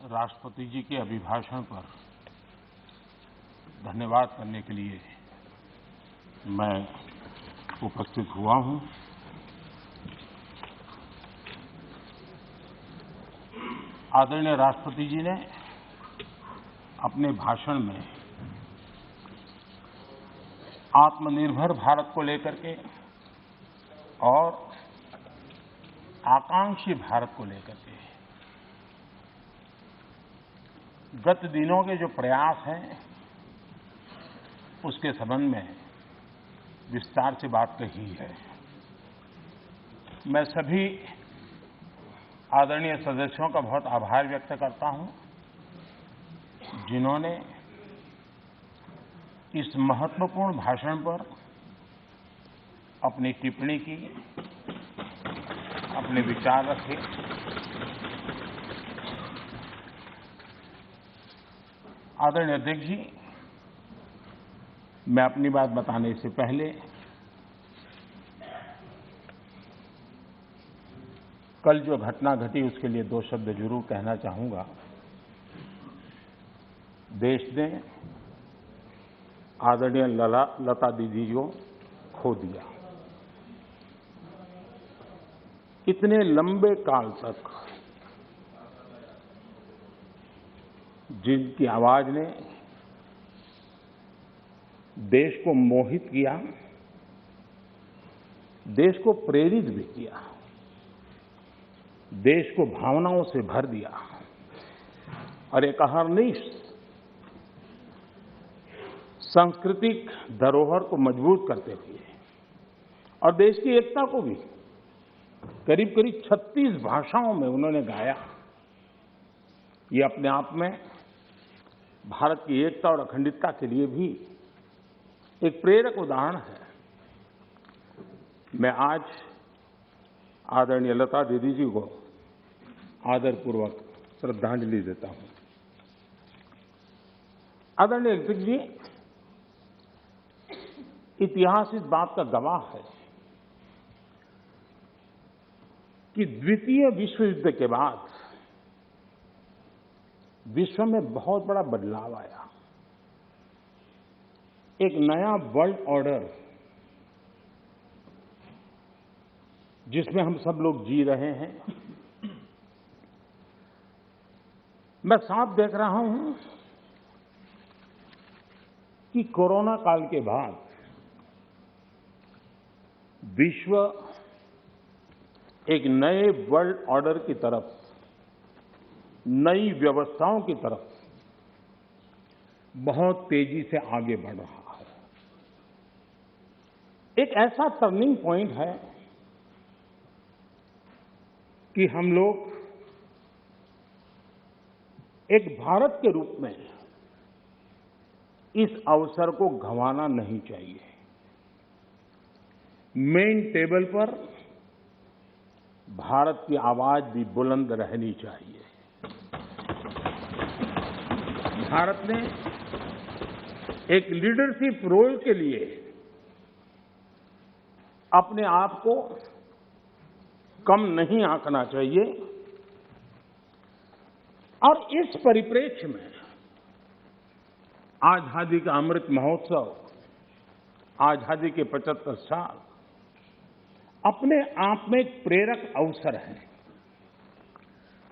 राष्ट्रपति जी के अभिभाषण पर धन्यवाद करने के लिए मैं उपस्थित हुआ हूं। आदरणीय राष्ट्रपति जी ने अपने भाषण में आत्मनिर्भर भारत को लेकर के और आकांक्षी भारत को लेकर के गत दिनों के जो प्रयास हैं उसके संबंध में विस्तार से बात कही है। मैं सभी आदरणीय सदस्यों का बहुत आभार व्यक्त करता हूं जिन्होंने इस महत्वपूर्ण भाषण पर अपनी टिप्पणी की, अपने विचार रखे। आदरणीय अध्यक्ष जी, मैं अपनी बात बताने से पहले कल जो घटना घटी उसके लिए दो शब्द जरूर कहना चाहूंगा। देश ने आदरणीय लता दीदी को खो दिया। इतने लंबे काल तक जिनकी आवाज ने देश को मोहित किया, देश को प्रेरित भी किया, देश को भावनाओं से भर दिया और एक अहर्निश सांस्कृतिक धरोहर को मजबूत करते हुए और देश की एकता को भी करीब करीब 36 भाषाओं में उन्होंने गाया। ये अपने आप में भारत की एकता और अखंडता के लिए भी एक प्रेरक उदाहरण है। मैं आज आदरणीय लता दीदी जी को आदरपूर्वक श्रद्धांजलि देता हूं। आदरणीय अध्यक्ष जी, इतिहास इस बात का गवाह है कि द्वितीय विश्व युद्ध के बाद विश्व में बहुत बड़ा बदलाव आया। एक नया वर्ल्ड ऑर्डर जिसमें हम सब लोग जी रहे हैं। मैं साफ देख रहा हूं कि कोरोना काल के बाद विश्व एक नए वर्ल्ड ऑर्डर की तरफ, नई व्यवस्थाओं की तरफ बहुत तेजी से आगे बढ़ रहा है। एक ऐसा टर्निंग पॉइंट है कि हम लोग एक भारत के रूप में इस अवसर को गंवाना नहीं चाहिए। मेन टेबल पर भारत की आवाज भी बुलंद रहनी चाहिए। भारत ने एक लीडरशिप रोल के लिए अपने आप को कम नहीं आंकना चाहिए और इस परिप्रेक्ष्य में आजादी का अमृत महोत्सव, आजादी के 75 साल अपने आप में एक प्रेरक अवसर है।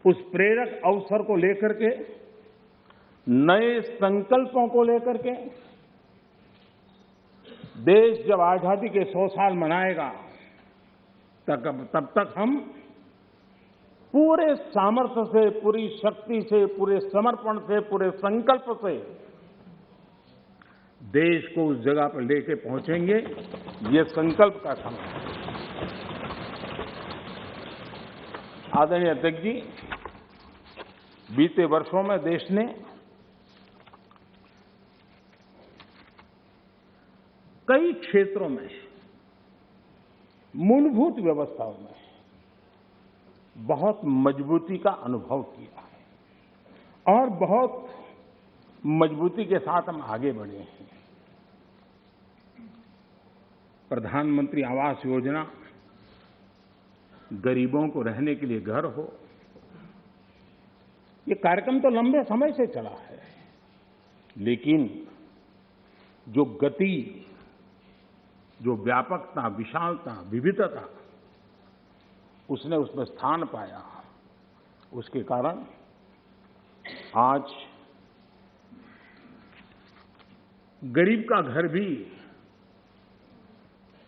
उस प्रेरक अवसर को लेकर के, नए संकल्पों को लेकर के देश जब आजादी के 100 साल मनाएगा तब तक हम पूरे सामर्थ्य से, पूरी शक्ति से, पूरे समर्पण से, पूरे संकल्प से देश को उस जगह पर लेके पहुंचेंगे। ये संकल्प का समय है। आदरणीय अध्यक्ष जी, बीते वर्षों में देश ने कई क्षेत्रों में, मूलभूत व्यवस्थाओं में बहुत मजबूती का अनुभव किया है और बहुत मजबूती के साथ हम आगे बढ़े हैं। प्रधानमंत्री आवास योजना, गरीबों को रहने के लिए घर हो, ये कार्यक्रम तो लंबे समय से चला है, लेकिन जो गति, जो व्यापकता, विशालता, विविधता उसने उसमें स्थान पाया, उसके कारण आज गरीब का घर भी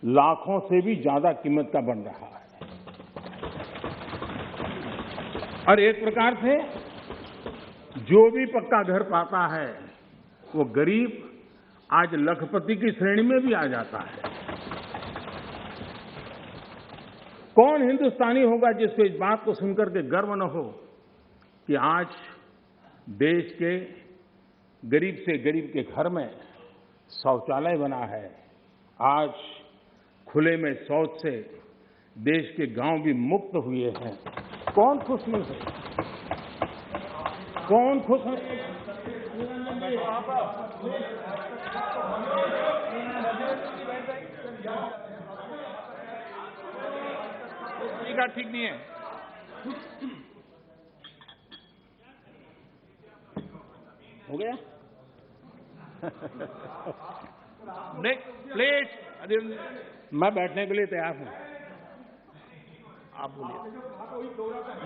लाखों से भी ज्यादा कीमत का बन रहा है। और एक प्रकार से जो भी पक्का घर पाता है वो गरीब आज लखपति की श्रेणी में भी आ जाता है। कौन हिंदुस्तानी होगा जिसको इस बात को सुनकर के गर्व न हो कि आज देश के गरीब से गरीब के घर में शौचालय बना है। आज खुले में शौच से देश के गांव भी मुक्त हुए हैं। कौन खुश नहीं है? कौन खुश है? ठीक नहीं है। हो गया? प्लीज, मैं बैठने के लिए तैयार हूं। आप बोलिए।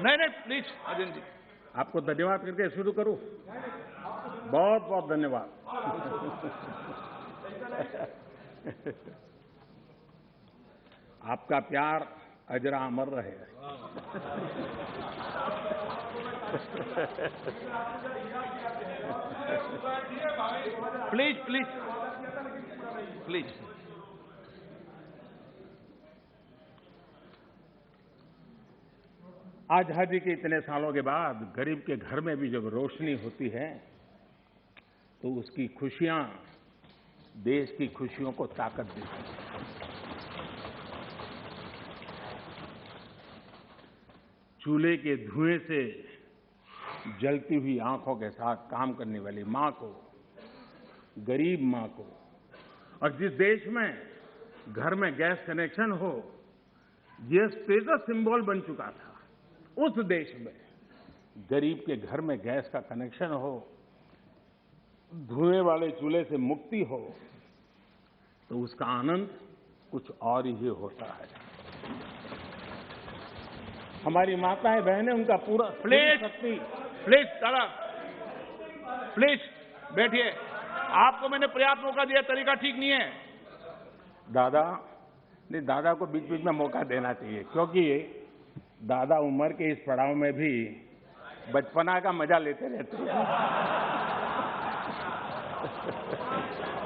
नहीं, प्लीज अरविंद जी। आपको धन्यवाद करके शुरू करूं। बहुत बहुत धन्यवाद। आपका प्यार अजरा अमर रहे। प्लीज। आजादी के इतने सालों के बाद गरीब के घर में भी जब रोशनी होती है तो उसकी खुशियां देश की खुशियों को ताकत देती हैं। चूल्हे के धुएं से जलती हुई आंखों के साथ काम करने वाली मां को, गरीब मां को, और जिस देश में घर में गैस कनेक्शन हो यह स्टेटस सिंबल बन चुका था, उस देश में गरीब के घर में गैस का कनेक्शन हो, धुएं वाले चूल्हे से मुक्ति हो, तो उसका आनंद कुछ और ही होता है। हमारी माताएं बहनें उनका पूरा प्लीज दादा, प्लीज बैठिए। आपको मैंने पर्याप्त मौका दिया, तरीका ठीक नहीं है। दादा को बीच बीच में मौका देना चाहिए, क्योंकि दादा उम्र के इस पड़ाव में भी बचपना का मजा लेते रहते हैं।